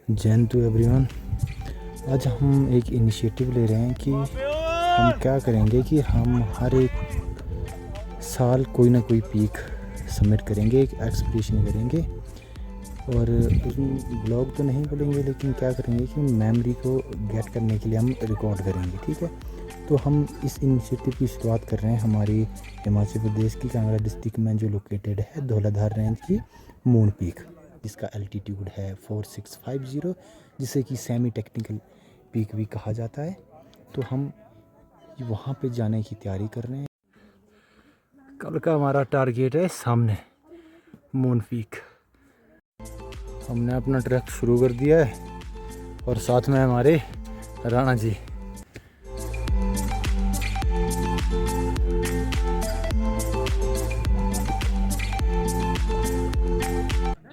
Jain to everyone. आज हम एक इनिशिएटिव ले रहे हैं कि हम क्या करेंगे कि हम हर एक साल कोई ना कोई पीक सबमिट करेंगे, एक एक्सपीडिशन करेंगे और उसमें ब्लॉग तो नहीं बोलेंगे लेकिन क्या करेंगे कि मेमोरी को गेट करने के लिए हम रिकॉर्ड करेंगे। ठीक है, तो हम इस इनिशिएटिव की शुरुआत कर रहे हैं हमारी हिमाचल प्रदेश की कांगड़ा डिस्ट्रिक्ट में जो लोकेटेड है धौलाधार रेंज की मून पीक, जिसका एल्टीट्यूड है 4650, जिसे कि सेमी टेक्निकल पीक भी कहा जाता है। तो हम वहाँ पे जाने की तैयारी कर रहे हैं। कल का हमारा टारगेट है सामने मून पीक। हमने अपना ट्रैक शुरू कर दिया है और साथ में हमारे राणा जी।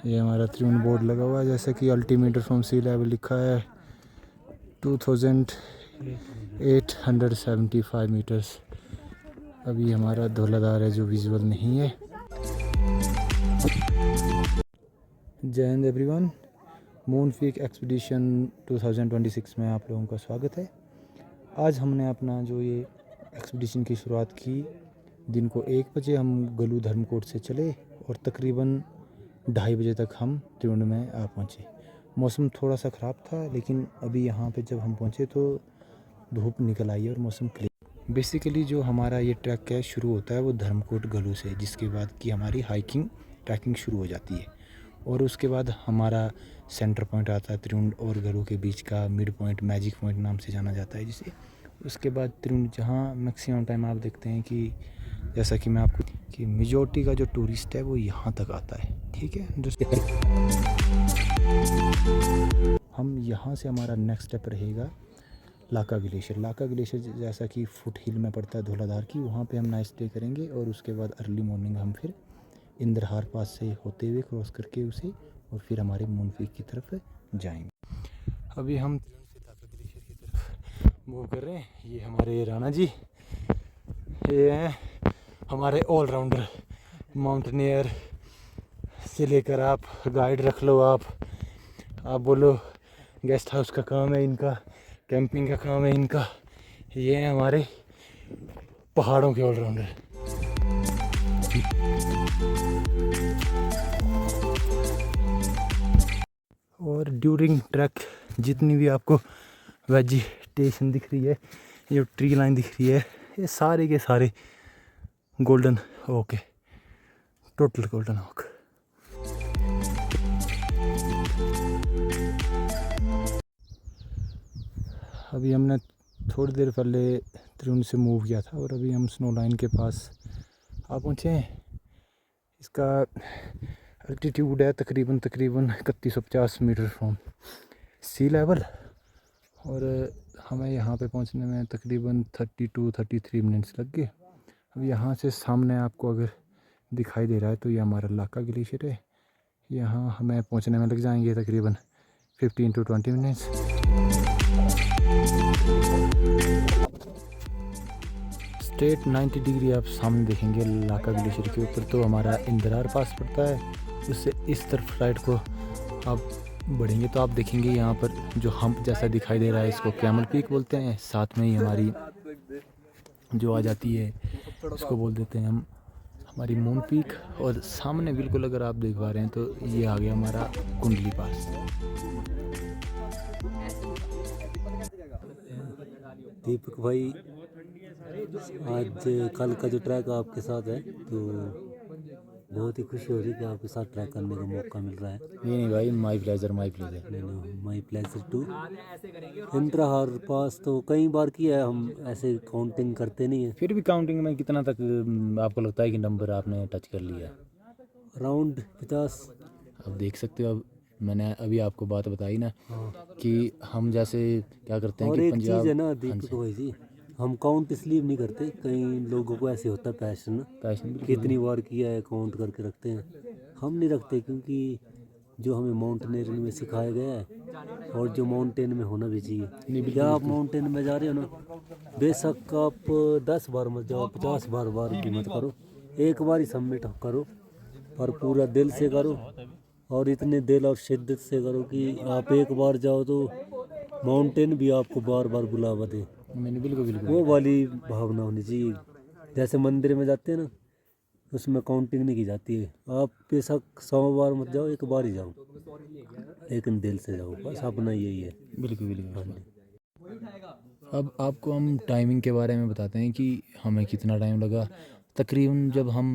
ये हमारा त्रिउंड बोर्ड लगा हुआ है, जैसे कि अल्टीमीटर फ्रॉम सी लेवल लिखा है 2875 मीटर्स। अभी हमारा धौलाधार है जो विजुअल नहीं है। जय Hind everyone. Moon peak expedition 2026 में आप लोगों का स्वागत है। आज हमने अपना जो ये एक्सपीडिशन की शुरुआत की, दिन को 1 बजे हम गलू धर्मकोट से चले और तकरीबन 2:30 बजे तक हम त्रिउंड में आ पहुँचे। मौसम थोड़ा सा ख़राब था लेकिन अभी यहाँ पे जब हम पहुँचे तो धूप निकल आई और मौसम क्लियर। बेसिकली जो हमारा ये ट्रैक है शुरू होता है वो धर्मकोट गलू से, जिसके बाद की हमारी हाइकिंग ट्रैकिंग शुरू हो जाती है और उसके बाद हमारा सेंटर पॉइंट आता है त्रिउंड और गलू के बीच का मिड पॉइंट, मैजिक पॉइंट नाम से जाना जाता है जिसे। उसके बाद त्रिउंड जहाँ मैक्सिमम टाइम आप देखते हैं कि जैसा कि मैं आपको कि मेजॉरिटी का जो टूरिस्ट है वो यहाँ तक आता है। ठीक है, हम यहाँ से हमारा नेक्स्ट स्टेप रहेगा लाका ग्लेशियर। लाका ग्लेशियर जैसा कि फुट हिल में पड़ता है धौलाधार की, वहाँ पे हम नाइट स्टे करेंगे और उसके बाद अर्ली मॉर्निंग हम फिर इंद्रहार पास से होते हुए क्रॉस करके उसे और फिर हमारे मून पीक की तरफ जाएंगे। अभी हम लाका ग्लेशियर की तरफ मूव कर रहे हैं। ये हमारे राणा जी, ये हैं हमारे ऑलराउंडर माउंटेनियर से लेकर आप गाइड रख लो, आप बोलो गेस्ट हाउस का काम है इनका, कैंपिंग का काम है इनका। ये हैं हमारे पहाड़ों के ऑलराउंडर। और ड्यूरिंग ट्रैक जितनी भी आपको वेजिटेशन दिख रही है, ये ट्री लाइन दिख रही है, ये सारे के सारे गोल्डन ओक है, टोटल गोल्डन ओक। अभी हमने थोड़ी देर पहले त्रिउंड से मूव किया था और अभी हम स्नो लाइन के पास आ पहुँचे हैं। इसका एल्टीट्यूड है तकरीबन 3150 मीटर फ्रॉम सी लेवल और हमें यहाँ पे पहुँचने में तकरीबन 32-33 मिनट्स लग गए। अब यहाँ से सामने आपको अगर दिखाई दे रहा है तो ये हमारा लाका ग्लेशियर है। यहाँ हमें पहुँचने में लग जाएंगे तकरीबन 15 to 20 मिनट्स। स्ट्रेट 90 डिग्री आप सामने देखेंगे लाका ग्लेशियर के ऊपर तो हमारा इंद्रार पास पड़ता है। उससे इस तरफ राइट को आप बढ़ेंगे तो आप देखेंगे यहाँ पर जो हम्प जैसा दिखाई दे रहा है, इसको कैमल पीक बोलते हैं। साथ में ही हमारी जो आ जाती है इसको बोल देते हैं हम हमारी मून पीक। और सामने बिल्कुल अगर आप देख पा रहे हैं तो ये आ गया हमारा कुंडली पास। दीपक भाई, आज कल का जो ट्रैक आपके साथ है तो बहुत ही खुशी हो रही है कि आपके साथ ट्रैक करने का मौका मिल रहा है। नहीं भाई, my pleasure my pleasure too. Indrahar pass तो कई बार किया है, हम ऐसे काउंटिंग करते नहीं है। फिर भी काउंटिंग में कितना तक आपको लगता है कि नंबर आपने टच कर लिया? अराउंड 50। अब देख सकते हो, अब मैंने अभी आपको बात बताई ना। हाँ। कि हम जैसे क्या करते हैं और कि एक पंजाब। चीज़ है ना दीपक भाई जी, हम काउंट इसलिए नहीं करते, कई लोगों को ऐसे होता है पैशन कितनी बार किया है काउंट करके रखते हैं। हम नहीं रखते क्योंकि जो हमें माउंटेनियरिंग में सिखाया गया है और जो माउंटेन में होना भी चाहिए। क्या आप माउंटेन में जा रहे हो ना, बेशक आप 10 बार मत जाओ, 50 बार भी मत करो, एक बार ही सबमिट करो पर पूरा दिल से करो और इतने दिल और शिद्दत से करो कि आप एक बार जाओ तो माउंटेन भी आपको बार बार बुलावा दे। मैंने बिल्कुल बिल्कुल वो वाली भावना होनी चाहिए। जैसे मंदिर में जाते हैं ना, उसमें काउंटिंग नहीं की जाती है। आप बेशक 100 बार मत जाओ, एक बार ही जाओ, लेकिन दिल से जाओ, बस अपना यही है। बिल्कुल बिल्कुल। हाँ जी। अब आपको हम टाइमिंग के बारे में बताते हैं कि हमें कितना टाइम लगा। तकरीबन जब हम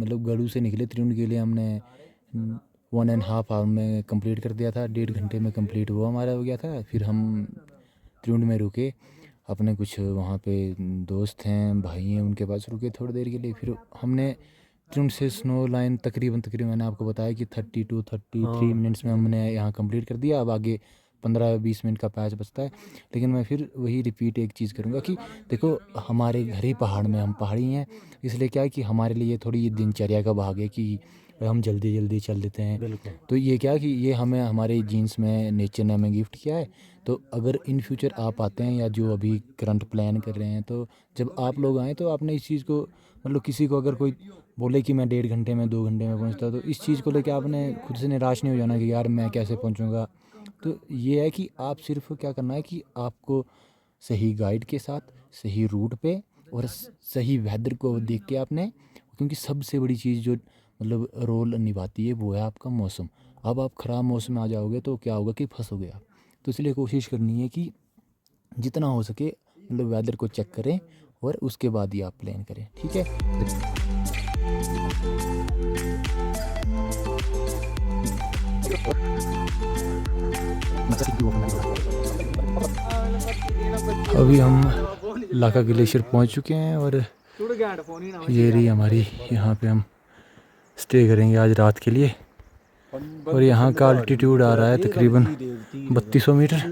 मतलब गड़ू से निकले त्रिउंड के लिए, हमने 1.5 आवर में कंप्लीट कर दिया था। 1.5 घंटे में कंप्लीट वो हमारा हो गया था। फिर हम त्रिउंड में रुके, अपने कुछ वहाँ पे दोस्त हैं, भाई हैं, उनके पास रुके थोड़ी देर के लिए। फिर हमने त्रिउंड से स्नो लाइन तकरीबन मैंने आपको बताया कि 32-33 मिनट्स में हमने यहाँ कंप्लीट कर दिया। अब आगे 15-20 मिनट का पैच बचता है। लेकिन मैं फिर वही रिपीट एक चीज़ करूँगा कि देखो, हमारे घर ही पहाड़ में, हम पहाड़ी हैं, इसलिए क्या है कि हमारे लिए थोड़ी ये दिनचर्या का भाग है कि हम जल्दी जल्दी चल देते हैं। बिल्कुल। तो ये क्या कि ये हमें हमारे जीन्स में नेचर ने हमें गिफ्ट किया है। तो अगर इन फ्यूचर आप आते हैं या जो अभी करंट प्लान कर रहे हैं, तो जब आप लोग आएँ तो आपने इस चीज़ को मतलब किसी को अगर कोई बोले कि मैं 1.5 घंटे में 2 घंटे में पहुंचता, तो इस चीज़ को लेकर आपने खुद से निराश नहीं हो जाना कि यार मैं कैसे पहुंचूंगा। तो ये है कि आप सिर्फ क्या करना है कि आपको सही गाइड के साथ सही रूट पे और सही वेदर को देख के आपने, क्योंकि सबसे बड़ी चीज़ जो मतलब रोल निभाती है वो है आपका मौसम। अब आप ख़राब मौसम में आ जाओगे तो क्या होगा कि फंसोगे आप। तो इसलिए कोशिश करनी है कि जितना हो सके मतलब वेदर को चेक करें और उसके बाद ही आप प्लान करें, ठीक है। अभी हम लाका ग्लेशियर पहुंच चुके हैं और ये रही हमारी, यहाँ पे हम स्टे करेंगे आज रात के लिए। और यहाँ का अल्टीट्यूड आ रहा है तकरीबन 3200 मीटर।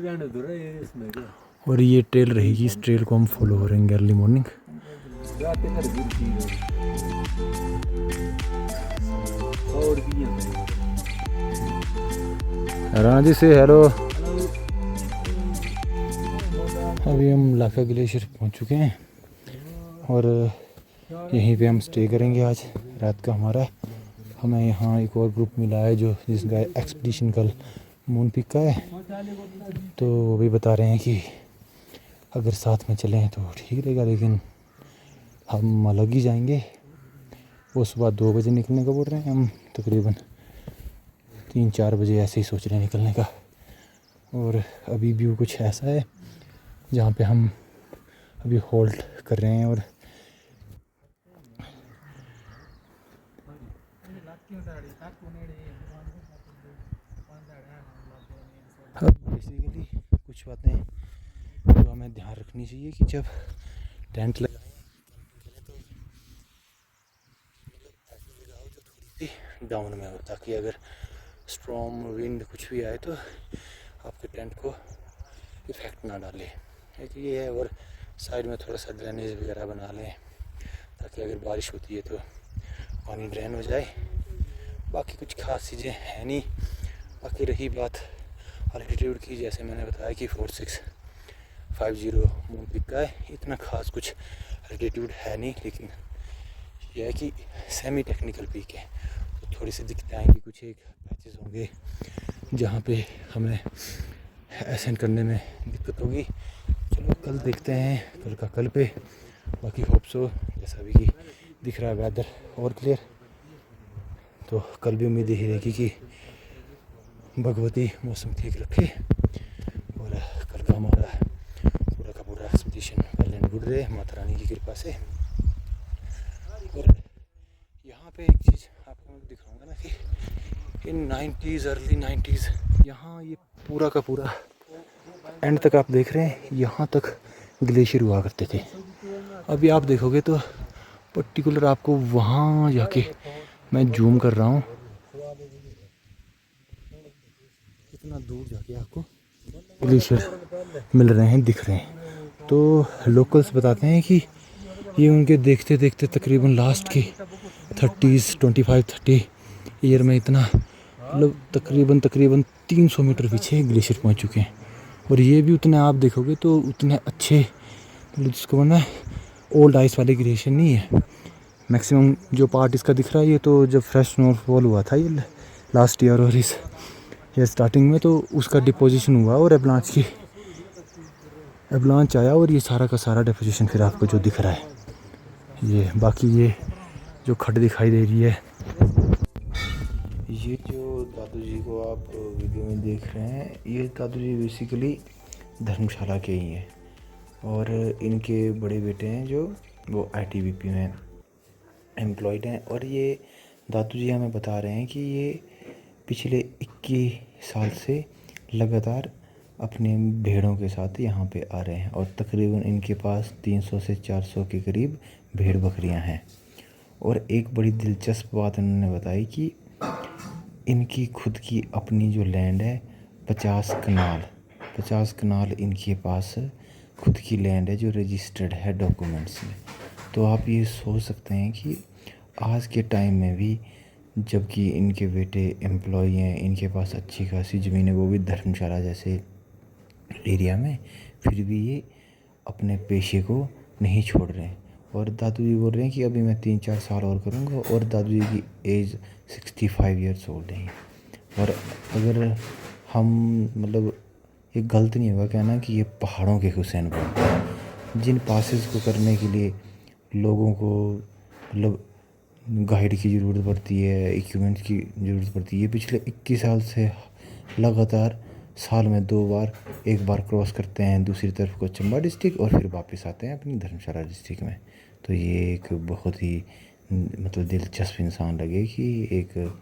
और ये ट्रेल रहेगी, इस ट्रेल को हम फॉलो करेंगे अर्ली मॉर्निंग। राणा जी से हेलो। अभी हम लाका ग्लेशियर पहुंच चुके हैं और यहीं पे हम स्टे करेंगे आज रात का हमारा। हमें यहाँ एक और ग्रुप मिला है जो जिसका एक्सपीडिशन कल मून पिक का है, तो वो भी बता रहे हैं कि अगर साथ में चलें तो ठीक रहेगा, लेकिन हम अलग ही जाएंगे। वो सुबह 2 बजे निकलने का बोल रहे हैं, हम तकरीबन 3-4 बजे ऐसे ही सोच रहे हैं निकलने का। और अभी व्यू कुछ ऐसा है जहाँ पे हम अभी होल्ड कर रहे हैं। और अब बेसिकली कुछ बातें जो हमें ध्यान रखनी चाहिए कि जब टेंट लगाएं तो डाउन में हो, ताकि अगर स्ट्रॉम विंड कुछ भी आए तो आपके टेंट को इफ़ेक्ट ना डाले। एक ये है, और साइड में थोड़ा सा ड्रेनेज वगैरह बना लें ताकि अगर बारिश होती है तो पानी ड्रेन हो जाए। बाकी कुछ खास चीज़ें हैं नहीं। बाकी रही बात अल्टीट्यूड की, जैसे मैंने बताया कि 4650 मून पिक का है, इतना खास कुछ अल्टीट्यूड है नहीं, लेकिन यह है कि सेमी टेक्निकल पीक है। तो थोड़ी सी दिक्कतें आएंगी, कुछ एक पैचेस होंगे जहाँ पे हमें असेंड करने में दिक्कत होगी। चलो कल देखते हैं, कल का कल पे। बाकी होप सो जैसा भी कि दिख रहा है वेदर और क्लियर, तो कल भी उम्मीद यही रहेगी कि भगवती मौसम ठीक रखे और कल का हमारा पूरा का पूरा एक्सपीडिशन वेल एंड गुड रहे माता रानी की कृपा से। और यहाँ पे एक चीज़ आपको मैं दिखाऊंगा ना कि इन 90s अर्ली 90s यहाँ ये पूरा का पूरा एंड तक आप देख रहे हैं, यहाँ तक ग्लेशियर हुआ करते थे। अभी आप देखोगे तो पर्टिकुलर आपको वहाँ जाके, मैं जूम कर रहा हूँ, इतना दूर जाके आपको ग्लेशियर मिल रहे हैं, दिख रहे हैं। तो लोकल्स बताते हैं कि ये उनके देखते देखते तकरीबन लास्ट के 25-30 ईयर में इतना मतलब तकरीबन 300 मीटर पीछे ग्लेशियर पहुंच चुके हैं। और ये भी उतने आप देखोगे तो उतने अच्छे मतलब जिसको ना ओल्ड आइस वाले ग्लेशियर नहीं है। मैक्सिमम जो पार्ट इसका दिख रहा है ये तो जब फ्रेश स्नोफॉल हुआ था ये लास्ट ईयर और इस ये स्टार्टिंग में, तो उसका डिपोजिशन हुआ और एवलांच आया और ये सारा का सारा डिपोजिशन फिर आपको जो दिख रहा है ये। बाकी ये जो खड्ड दिखाई दे रही है, ये जो दादू जी को आप वीडियो में देख रहे हैं, ये दादू जी बेसिकली धर्मशाला के ही हैं और इनके बड़े बेटे हैं जो वो ITBP में एम्प्लॉयड हैं। और ये दादू जी हमें बता रहे हैं कि ये पिछले 21 साल से लगातार अपने भेड़ों के साथ यहाँ पे आ रहे हैं और तकरीबन इनके पास 300 से 400 के करीब भेड़ बकरियाँ हैं। और एक बड़ी दिलचस्प बात इन्होंने बताई कि इनकी खुद की अपनी जो लैंड है 50 कनाल इनके पास खुद की लैंड है जो रजिस्टर्ड है डॉक्यूमेंट्स में। तो आप ये सोच सकते हैं कि आज के टाइम में भी, जबकि इनके बेटे एम्प्लॉय हैं, इनके पास अच्छी खासी ज़मीन है, वो भी धर्मशाला जैसे एरिया में, फिर भी ये अपने पेशे को नहीं छोड़ रहे हैं। और दादू जी बोल रहे हैं कि अभी मैं 3-4 साल और करूँगा। और दादू जी की एज 65 ईयर्स ओल्ड है। और अगर हम मतलब ये गलत नहीं होगा कहना कि ये पहाड़ों के हुसैन बोल्ट हैं, जिन पासेस को करने के लिए लोगों को मतलब गाइड की ज़रूरत पड़ती है, इक्विपमेंट की ज़रूरत पड़ती है, ये पिछले 21 साल से लगातार साल में 2 बार, एक बार क्रॉस करते हैं दूसरी तरफ को चंबा डिस्ट्रिक्ट और फिर वापस आते हैं अपनी धर्मशाला डिस्ट्रिक्ट में। तो ये एक बहुत ही मतलब दिलचस्प इंसान लगे कि एक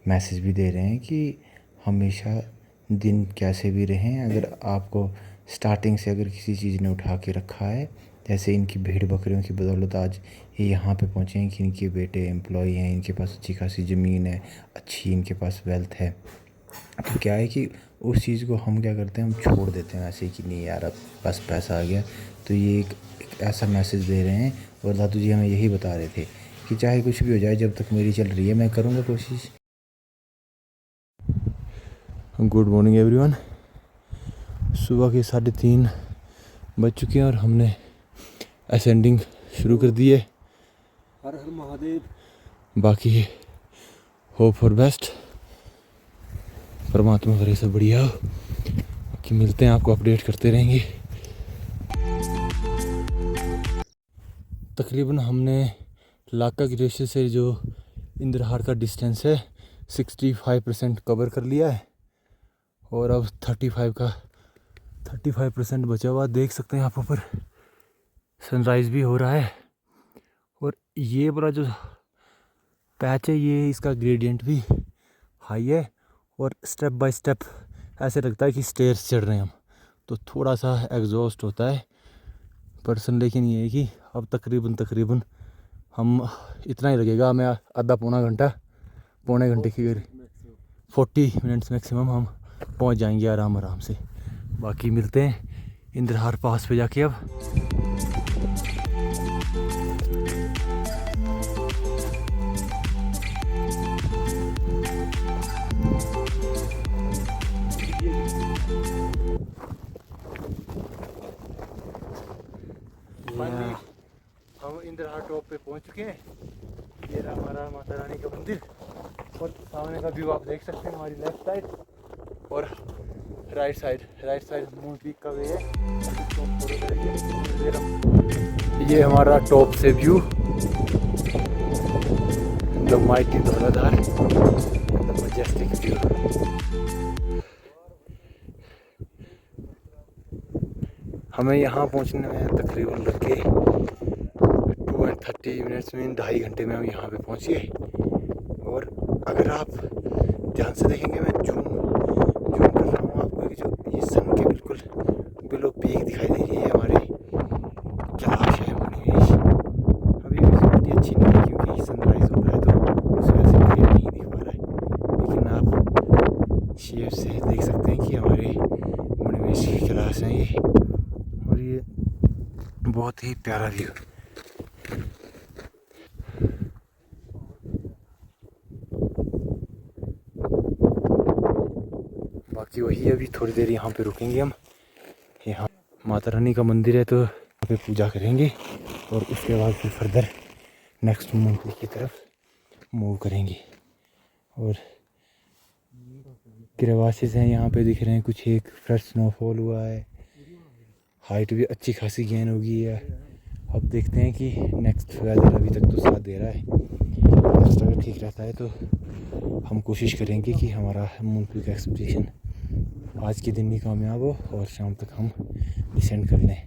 मैसेज भी दे रहे हैं कि हमेशा दिन कैसे भी रहें, अगर आपको स्टार्टिंग से अगर किसी चीज़ ने उठा के रखा है, जैसे इनकी भेड़ बकरियों की बदौलत आज ये यहाँ पे पहुँचे हैं कि इनके बेटे एम्प्लॉय हैं, इनके पास अच्छी खासी ज़मीन है, अच्छी इनके पास वेल्थ है। तो क्या है कि उस चीज़ को हम क्या करते हैं, हम छोड़ देते हैं ऐसे कि नहीं यार अब बस पैसा आ गया। तो ये एक ऐसा मैसेज दे रहे हैं। और दादू जी हमें यही बता रहे थे कि चाहे कुछ भी हो जाए, जब तक मेरी चल रही है मैं करूँगा कोशिश। Good morning everyone. सुबह के 3:30 बज चुके हैं और हमने असेंडिंग शुरू कर दी है। हर हर महादेव। बाकी होप फॉर बेस्ट, परमात्मा करे सब बढ़िया हो। बाकी मिलते हैं, आपको अपडेट करते रहेंगे। तकरीबन हमने लाका ग्लेशियर से जो इंद्रहार का डिस्टेंस है 65% कवर कर लिया है और अब 35% बचा हुआ। देख सकते हैं आप ऊपर सनराइज़ भी हो रहा है। और ये बड़ा जो पैच है, ये इसका ग्रेडियंट भी हाई है और स्टेप बाय स्टेप ऐसे लगता है कि स्टेयर्स चढ़ रहे हैं हम। तो थोड़ा सा एग्जॉस्ट होता है पर्सन, लेकिन ये है कि अब तकरीबन हम इतना ही लगेगा, हमें आधा पौने घंटे की 40 मिनट्स मैक्सिमम हम पहुंच जाएंगे आराम से। बाकी मिलते हैं इंद्रहार पास पे जाके। अब हम इंद्रहार टॉप पे पहुंच चुके हैं। ये रहा हमारा माता रानी का मंदिर और सामने का व्यू आप देख सकते हैं। हमारी लेफ्ट साइड और राइट साइड मून पीक का वे है। ये हमारा टॉप से view, the mighty Dhauladhar, the majestic view. हमें यहाँ पहुँचने में तकरीबन लग गए 2:30 मिनट्स में, 2.5 घंटे में हम यहाँ पे पहुँचे। और अगर आप ध्यान से देखेंगे, मैं जूम कर रहा हूँ आपको कि जो ये सन के बिल्कुल बिलो पीक दिखाई दे रही है हमारी कैलाश है मणिवेश। अभी विजिबिलिटी अच्छी नहीं है क्योंकि सनराइज़ हो रहा है तो उस वजह से क्लियर नहीं दिख पा रहा है, लेकिन आप शेप से देख सकते हैं कि हमारे मणिवेश की कैलाश है ये। और ये बहुत ही प्यारा व्यू। बाकी वही, अभी थोड़ी देर यहाँ पे रुकेंगे हम। यहाँ माता रानी का मंदिर है तो यहाँ पे पूजा करेंगे और उसके बाद फिर फर्दर नेक्स्ट मंथ की तरफ मूव करेंगे। और क्रेवासेस हैं यहाँ पे दिख रहे हैं, कुछ एक फ्रेश स्नोफॉल हुआ है, हाइट भी अच्छी खासी गेन हो गई है। अब देखते हैं कि नेक्स्ट वेदर अभी तक तो साथ दे रहा है, नेक्स्ट अगर ठीक रहता है तो हम कोशिश करेंगे कि हमारा मून पीक एक्सपीडिशन आज के दिन ही कामयाब हो और शाम तक हम डिसेंड कर लें।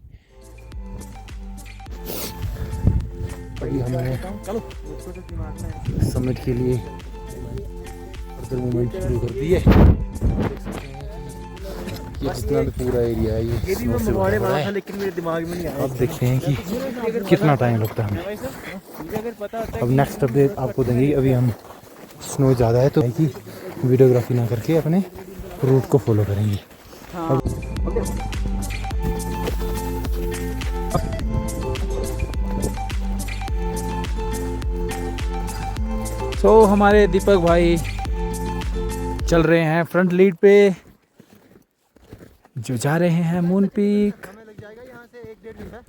अभी हमने समिट के लिए फर्दर मूवमेंट शुरू कर दी है। ये जितना भी पूरा एरिया है ये स्नो से भरा हुआ है। लेकिन मेरे दिमाग में नहीं आया। अब देखते हैं कि कितना टाइम लगता है हमें। अब नेक्स्ट अपडेट आपको देंगे। अभी हम स्नो ज़्यादा है तो है कि वीडियोग्राफी ना करके अपने रूट को फॉलो करेंगे। तो हमारे दीपक भाई चल रहे हैं फ्रंट लीड पे, जो जा रहे हैं मून पीक। समय लग जाएगा यहाँ से 1-1.5 घंटा।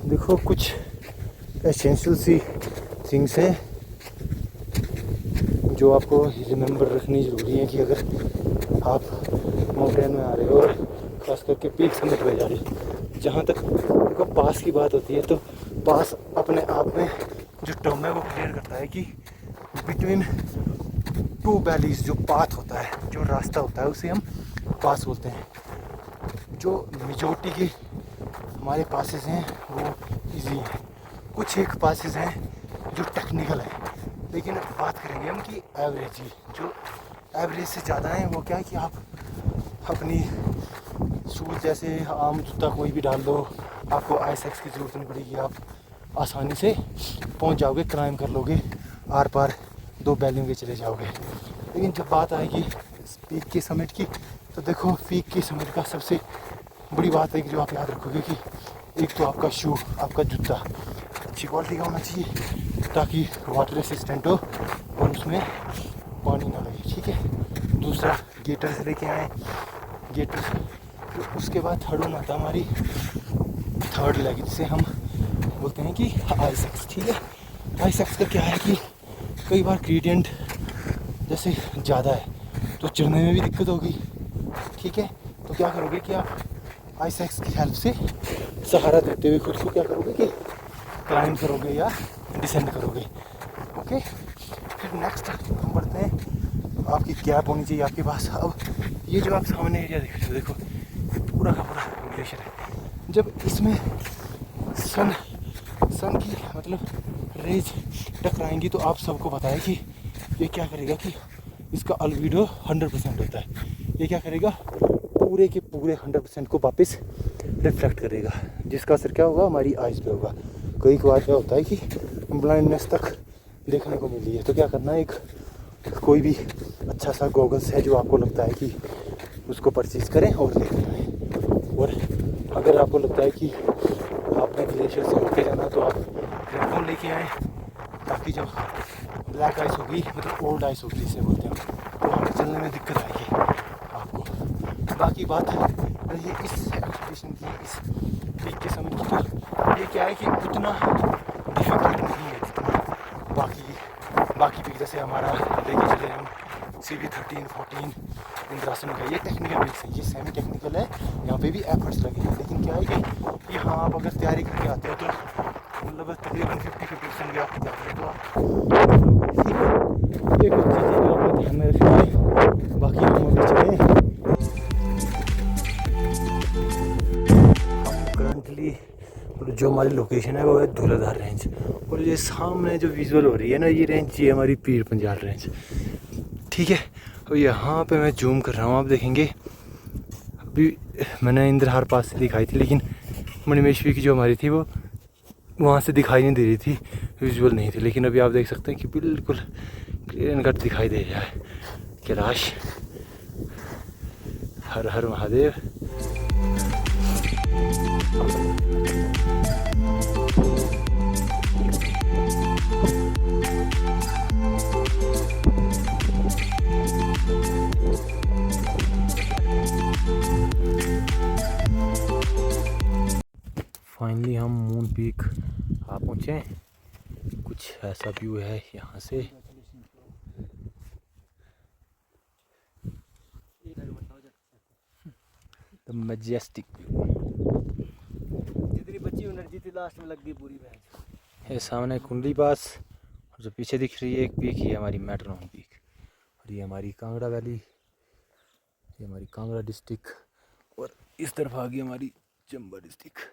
देखो कुछ एसेंशियल सी थिंग्स हैं जो आपको रिमेंबर रखनी ज़रूरी है कि अगर आप माउंटेन में आ रहे हो और ख़ास करके पीक समिट पे जा रहे हो। जहाँ तक देखो पास की बात होती है तो पास अपने आप में जो टर्म है वो क्लियर करता है कि बिटवीन टू वैलीज जो पाथ होता है, जो रास्ता होता है, उसे हम पास बोलते हैं। जो मेजॉरिटी के हमारे पासेस हैं वो इजी हैं, कुछ एक पासेस हैं जो टेक्निकल हैं, लेकिन बात करेंगे हम कि एवरेज की, जो एवरेज से ज़्यादा है वो क्या है कि आप अपनी शूज़ जैसे आम जूता कोई भी डाल दो, आपको आईसेक्स की ज़रूरत नहीं पड़ेगी, आप आसानी से पहुंच जाओगे, क्लाइम कर लोगे, आर पार 2 वैलियों के चले जाओगे। लेकिन जब बात आएगी पीक के समिट की तो देखो पीक के समिट का सबसे बड़ी बात है कि जो आप याद रखोगे कि एक तो आपका शू, आपका जूता अच्छी क्वालिटी का होना चाहिए ताकि वाटर रेसिस्टेंट हो और उसमें पानी ना लगे, ठीक है। दूसरा गेटर से लेके आए, गेटर तो उसके बाद थर्ड वन आता है हमारी थर्ड लेग, जिसे हम बोलते हैं कि आईसेक्स, ठीक है। आईसेक्स का क्या है कि कई बार ग्रेडियंट जैसे ज़्यादा है तो चढ़ने में भी दिक्कत होगी, ठीक है। तो क्या करोगे कि आप आईसेक्स की हेल्प से सहारा देते हुए खुद को क्या करोगे कि क्लाइंब करोगे या डिसेंड करोगे, ओके। फिर नेक्स्ट हम बढ़ते हैं, आपकी कैप होनी चाहिए आपके पास। अब ये जो आप सामने एरिया देख रहे हो, देखो ये पूरा का पूरा ग्लेशियर है। जब इसमें सन की मतलब रेज टकराएंगी तो आप सबको पता है कि ये क्या करेगा कि इसका अल्बीडो 100% होता है। ये क्या करेगा, पूरे के पूरे 100% को वापस रिफ्लेक्ट करेगा, जिसका असर क्या होगा, हमारी आइज़ पे होगा। कई बार क्या होता है कि ब्लाइंडनेस तक देखने को मिली है, तो क्या करना है, एक कोई भी अच्छा सा गॉगल्स है जो आपको लगता है कि उसको परचेज़ करें और लेकर आएँ। और अगर आपको लगता है कि आपने ग्लेशियर से होके जाना तो आप हेडफोन लेके आएँ, ताकि जब ब्लैक आइस होगी, मतलब ओल्ड आइस होगी जिसे बोलते हैं, तो वहाँ पर चलने में दिक्कत आएगी आपको। बाकी बात रही इस एक्सपीडिशन की, इस पीक के समय की, तो ये क्या है कि उतना डिफिकल्ट नहीं है जितना बाकी पीक, जैसे हमारा लेके चले हम CV13, 14 इंद्रासन का, ये टेक्निकल पीक्स है, ये सेमी टेक्निकल है, यहाँ पे भी एफर्ट्स लगे हैं। लेकिन क्या है कि यहाँ आप अगर तैयारी करके आते हो तो मतलब तकरीबन 50% भी आपकी जाती है, तो आप ये कुछ चीज़ें जो आपको ध्यान में रखनी है। बाकी हम अभी चले, हम करंटली जो हमारी लोकेशन है वो है धौलाधार रेंज, और ये सामने जो विजुअल हो रही है ना, ये रेंज ये हमारी पीर पंजाल रेंज, ठीक है। और यहाँ पे मैं जूम कर रहा हूँ, आप देखेंगे अभी मैंने इंद्रहार पास से दिखाई थी, लेकिन मणिमेश्वरी की जो हमारी थी वो वहाँ से दिखाई नहीं दे रही थी, विजुअल नहीं थी। लेकिन अभी आप देख सकते हैं कि बिल्कुल क्लियर कट दिखाई दे रहा है। कैलाश, हर हर महादेव। फाइनली हम मून पीक आ पहुँचे हैं। कुछ ऐसा व्यू है यहाँ से। द मैजेस्टिक जितनी बची एनर्जी थी लास्ट में लग गई पूरी भैंस। ये सामने कुंडली पास और जो पीछे दिख रही है एक पीक, ये हमारी मैटरनॉन पीक और ये हमारी कांगड़ा वैली, ये हमारी कांगड़ा डिस्ट्रिक्ट और इस तरफ आ गई हमारी चंबा डिस्ट्रिक्ट।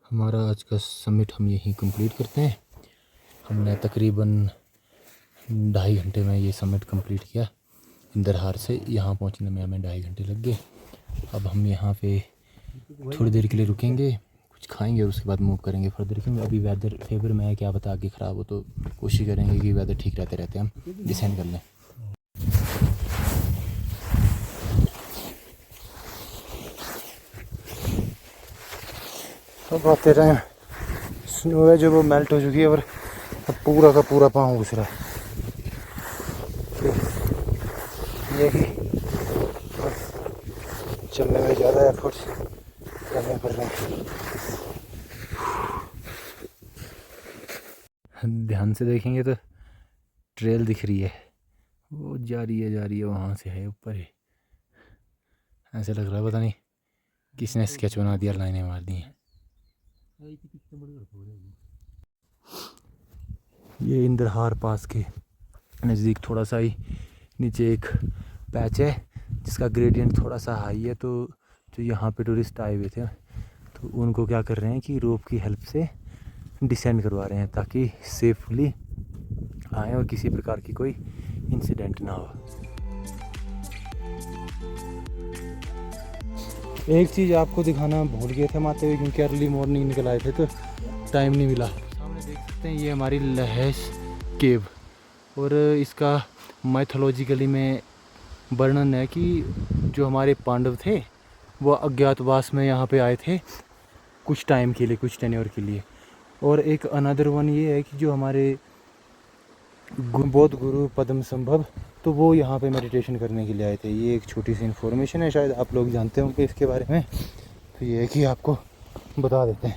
हमारा आज का समिट हम यहीं कंप्लीट करते हैं। हमने तकरीबन 2.5 घंटे में ये समिट कंप्लीट किया। इंदरहार से यहाँ पहुँचने में हमें 2.5 घंटे लग गए। अब हम यहाँ पे थोड़ी देर के लिए रुकेंगे, कुछ खाएंगे और उसके बाद मूव करेंगे फर्दर, क्योंकि अभी वेदर फेवर में है, क्या पता आगे ख़राब हो, तो कोशिश करेंगे कि वेदर ठीक रहते रहते हम डिसेंड कर लें। अब आते रहे स्नो है जो वो मेल्ट हो चुकी है और अब पूरा का पूरा पाँव घुस रहा है। ये कि चलने में ज़्यादा एफर्ट्स करने पड़ रहे हैं। ध्यान से देखेंगे तो ट्रेल दिख रही है, वो जा रही है वहाँ से है ऊपर ही। ऐसे लग रहा है पता नहीं किसने स्केच बना दिया, लाइनें मार दी हैं। ये इंदरहार पास के नज़दीक थोड़ा सा ही नीचे एक पैच है जिसका ग्रेडियंट थोड़ा सा हाई है, तो जो यहाँ पे टूरिस्ट आए हुए थे तो उनको क्या कर रहे हैं कि रोप की हेल्प से डिसेंड करवा रहे हैं ताकि सेफली आए और किसी प्रकार की कोई इंसिडेंट ना हो। एक चीज़ आपको दिखाना भूल गए थे आते हुए, क्योंकि अर्ली मॉर्निंग निकल आए थे तो टाइम नहीं मिला। सामने देख सकते हैं ये हमारी लहेश केव, और इसका माइथोलॉजिकली में वर्णन है कि जो हमारे पांडव थे वो अज्ञातवास में यहाँ पे आए थे कुछ टाइम के लिए, कुछ टेन्योर के लिए। और एक अनदर वन ये है कि जो हमारे बौद्ध गुरु पद्म संभव, तो वो यहाँ पे मेडिटेशन करने के लिए आए थे। ये एक छोटी सी इन्फॉर्मेशन है, शायद आप लोग जानते होंगे इसके बारे में, तो ये है कि आपको बता देते हैं।